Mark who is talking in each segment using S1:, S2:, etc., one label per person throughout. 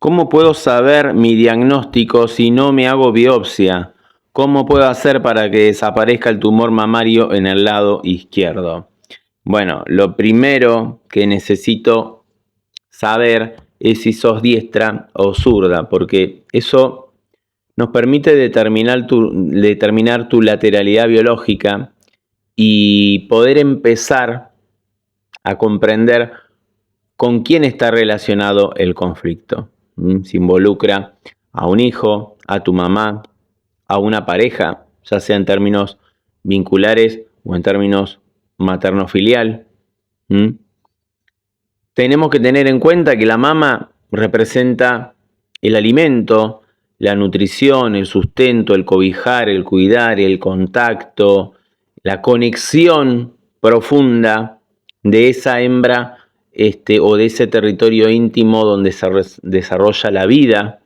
S1: ¿Cómo puedo saber mi diagnóstico si no me hago biopsia? ¿Cómo puedo hacer para que desaparezca el tumor mamario en el lado izquierdo? Bueno, lo primero que necesito saber es si sos diestra o zurda, porque eso nos permite determinar tu lateralidad biológica y poder empezar a comprender con quién está relacionado el conflicto. Si involucra a un hijo, a tu mamá, a una pareja, ya sea en términos vinculares o en términos materno-filial. Tenemos que tener en cuenta que la mama representa el alimento, la nutrición, el sustento, el cobijar, el cuidar, el contacto, la conexión profunda de esa hembra o de ese territorio íntimo donde se desarrolla la vida.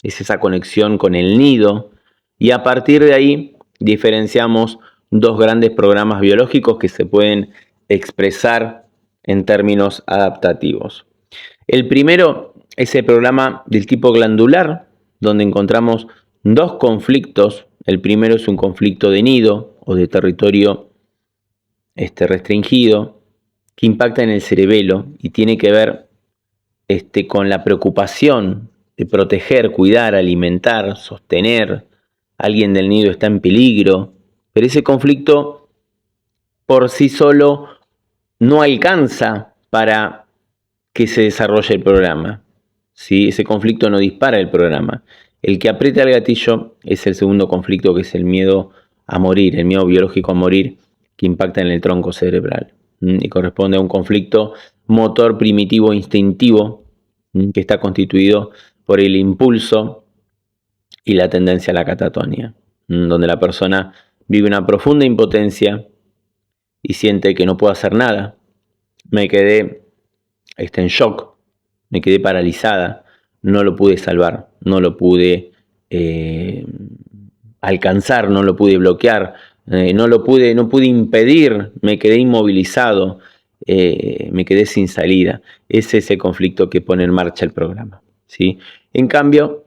S1: Es esa conexión con el nido. Y a partir de ahí diferenciamos dos grandes programas biológicos que se pueden expresar en términos adaptativos. El primero es el programa del tipo glandular, donde encontramos dos conflictos. El primero es un conflicto de nido o de territorio restringido que impacta en el cerebelo y tiene que ver con la preocupación de proteger, cuidar, alimentar, sostener. Alguien del nido está en peligro, pero ese conflicto por sí solo no alcanza para que se desarrolle el programa. ¿Sí? Ese conflicto no dispara el programa. El que aprieta el gatillo es el segundo conflicto, que es el miedo a morir, el miedo biológico a morir, que impacta en el tronco cerebral. Y corresponde a un conflicto motor primitivo instintivo, que está constituido por el impulso y la tendencia a la catatonia, donde la persona vive una profunda impotencia y siente que no puede hacer nada. Me quedé en shock, me quedé paralizada, no lo pude salvar, no lo pude alcanzar, no lo pude bloquear, no pude impedir, me quedé inmovilizado, me quedé sin salida. Ese es el conflicto que pone en marcha el programa, ¿sí? En cambio,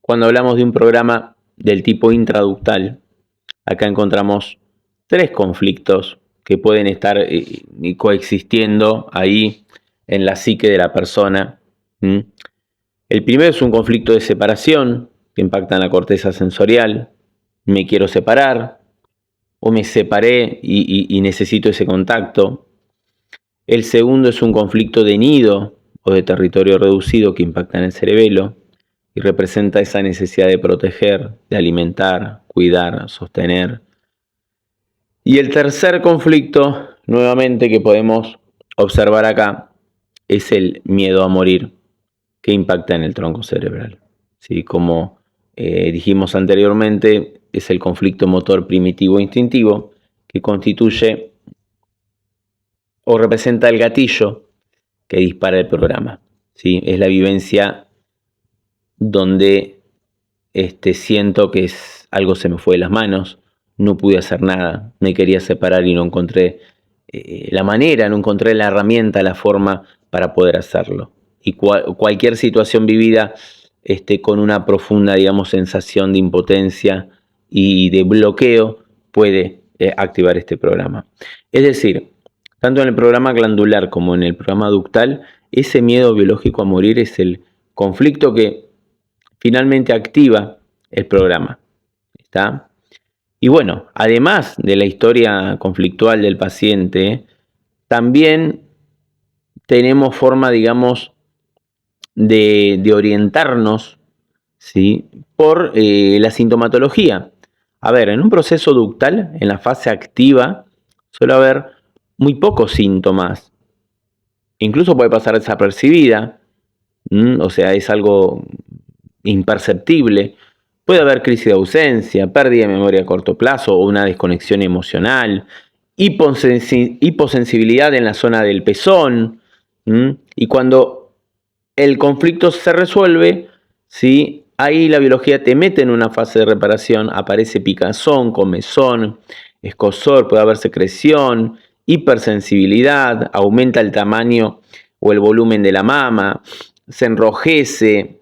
S1: cuando hablamos de un programa del tipo intraductal, acá encontramos tres conflictos que pueden estar coexistiendo ahí en la psique de la persona. El primero es un conflicto de separación que impacta en la corteza sensorial. Me quiero separar o me separé y necesito ese contacto. El segundo es un conflicto de nido o de territorio reducido que impacta en el cerebelo y representa esa necesidad de proteger, de alimentar, cuidar, sostener. Y el tercer conflicto, nuevamente, que podemos observar acá, es el miedo a morir, que impacta en el tronco cerebral. ¿Sí? Como dijimos anteriormente, es el conflicto motor primitivo instintivo que constituye o representa el gatillo que dispara el programa. ¿Sí? Es la vivencia donde siento que algo se me fue de las manos, no pude hacer nada, me quería separar y no encontré la manera, no encontré la herramienta, la forma para poder hacerlo. Y cualquier situación vivida con una profunda, sensación de impotencia y de bloqueo puede activar este programa. Es decir, tanto en el programa glandular como en el programa ductal, ese miedo biológico a morir es el conflicto que finalmente activa el programa. ¿Está? Y bueno, además de la historia conflictual del paciente, también tenemos forma, de orientarnos, ¿sí? Por la sintomatología. A ver, en un proceso ductal, en la fase activa, suele haber muy pocos síntomas. Incluso puede pasar desapercibida, o sea, es algo imperceptible. Puede haber crisis de ausencia, pérdida de memoria a corto plazo o una desconexión emocional, hiposensibilidad en la zona del pezón. Y cuando el conflicto se resuelve, ¿sí? Ahí la biología te mete en una fase de reparación, aparece picazón, comezón, escozor, puede haber secreción, hipersensibilidad, aumenta el tamaño o el volumen de la mama, se enrojece,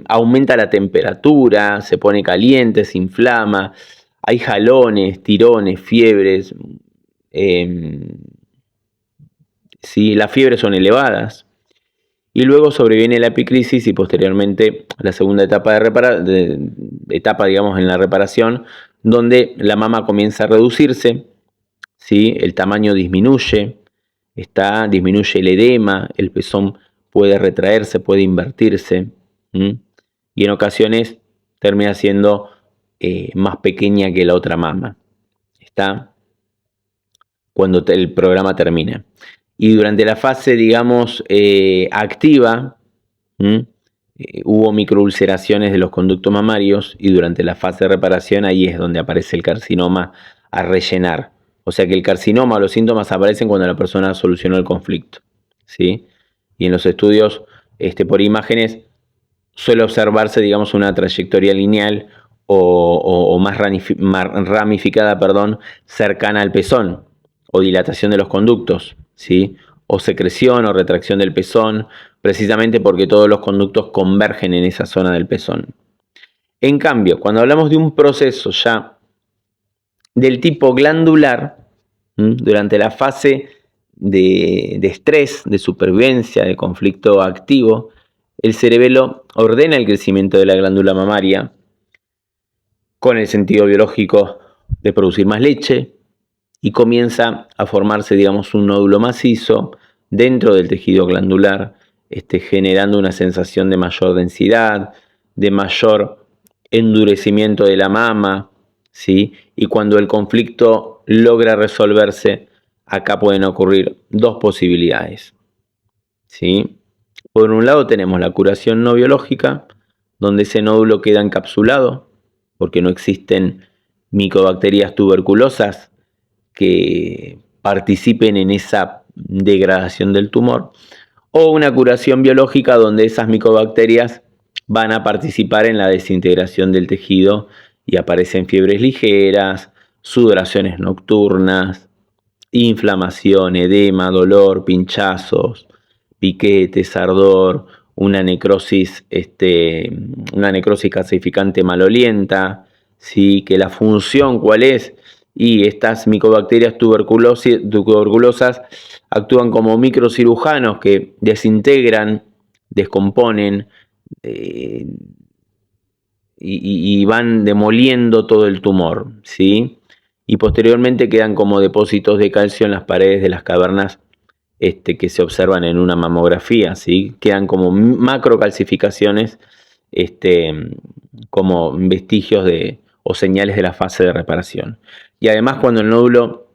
S1: aumenta la temperatura, se pone caliente, se inflama, hay jalones, tirones, fiebres, ¿sí? Las fiebres son elevadas. Y luego sobreviene la epicrisis y posteriormente la segunda etapa digamos, en la reparación, donde la mama comienza a reducirse, ¿sí? El tamaño disminuye, disminuye el edema, el pezón puede retraerse, puede invertirse, y en ocasiones termina siendo más pequeña que la otra mama. Cuando el programa termina. Y durante la fase, digamos, activa, hubo microulceraciones de los conductos mamarios, y durante la fase de reparación ahí es donde aparece el carcinoma a rellenar. O sea que el carcinoma o los síntomas aparecen cuando la persona solucionó el conflicto, ¿sí? Y en los estudios por imágenes suele observarse, digamos, una trayectoria lineal o más ramificada, cercana al pezón, o dilatación de los conductos, ¿sí? O secreción o retracción del pezón, precisamente porque todos los conductos convergen en esa zona del pezón. En cambio, cuando hablamos de un proceso ya del tipo glandular, durante la fase de estrés, de supervivencia, de conflicto activo, el cerebelo ordena el crecimiento de la glándula mamaria con el sentido biológico de producir más leche, y comienza a formarse, digamos, un nódulo macizo dentro del tejido glandular, generando una sensación de mayor densidad, de mayor endurecimiento de la mama, ¿sí? Y cuando el conflicto logra resolverse, acá pueden ocurrir dos posibilidades, ¿sí? Por un lado tenemos la curación no biológica, donde ese nódulo queda encapsulado, porque no existen micobacterias tuberculosas que participen en esa degradación del tumor, o una curación biológica donde esas micobacterias van a participar en la desintegración del tejido y aparecen fiebres ligeras, sudoraciones nocturnas, inflamación, edema, dolor, pinchazos, piquetes, ardor, una necrosis calcificante malolienta, ¿sí? Que la función, ¿cuál es? Y estas micobacterias tuberculosas actúan como microcirujanos que desintegran, descomponen, y van demoliendo todo el tumor, ¿sí? Y posteriormente quedan como depósitos de calcio en las paredes de las cavernas que se observan en una mamografía, ¿sí? Quedan como macrocalcificaciones, como vestigios o señales de la fase de reparación. Y además, cuando el nódulo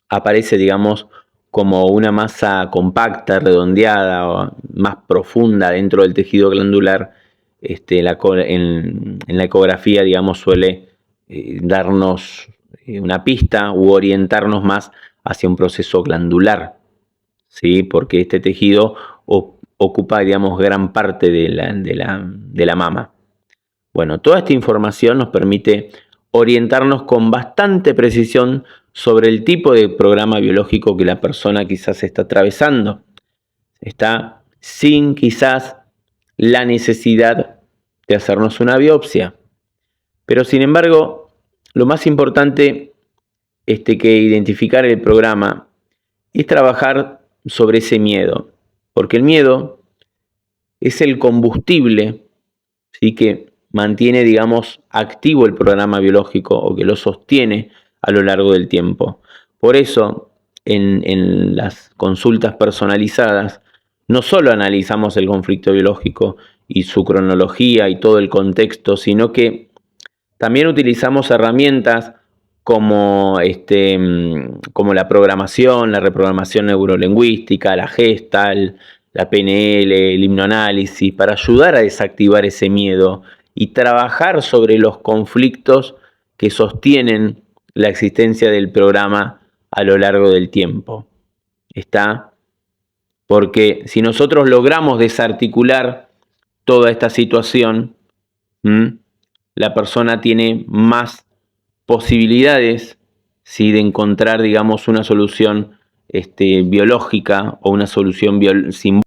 S1: aparece, digamos, como una masa compacta, redondeada o más profunda dentro del tejido glandular, en la ecografía, digamos, suele darnos una pista u orientarnos más hacia un proceso glandular, ¿sí? Porque este tejido ocupa, digamos, gran parte de la mama. Bueno, toda esta información nos permite orientarnos con bastante precisión sobre el tipo de programa biológico que la persona quizás está atravesando. Está sin quizás la necesidad de hacernos una biopsia. Pero sin embargo, lo más importante que identificar el programa es trabajar sobre ese miedo. Porque el miedo es el combustible, ¿sí? Que mantiene, digamos, activo el programa biológico, o que lo sostiene a lo largo del tiempo. Por eso, en las consultas personalizadas, no solo analizamos el conflicto biológico y su cronología y todo el contexto, sino que también utilizamos herramientas como la programación, la reprogramación neurolingüística, la Gestalt, la PNL, el hipnoanálisis, para ayudar a desactivar ese miedo y trabajar sobre los conflictos que sostienen la existencia del programa a lo largo del tiempo. Porque si nosotros logramos desarticular toda esta situación, la persona tiene más posibilidades, ¿sí? De encontrar, digamos, una solución biológica o una solución simbólica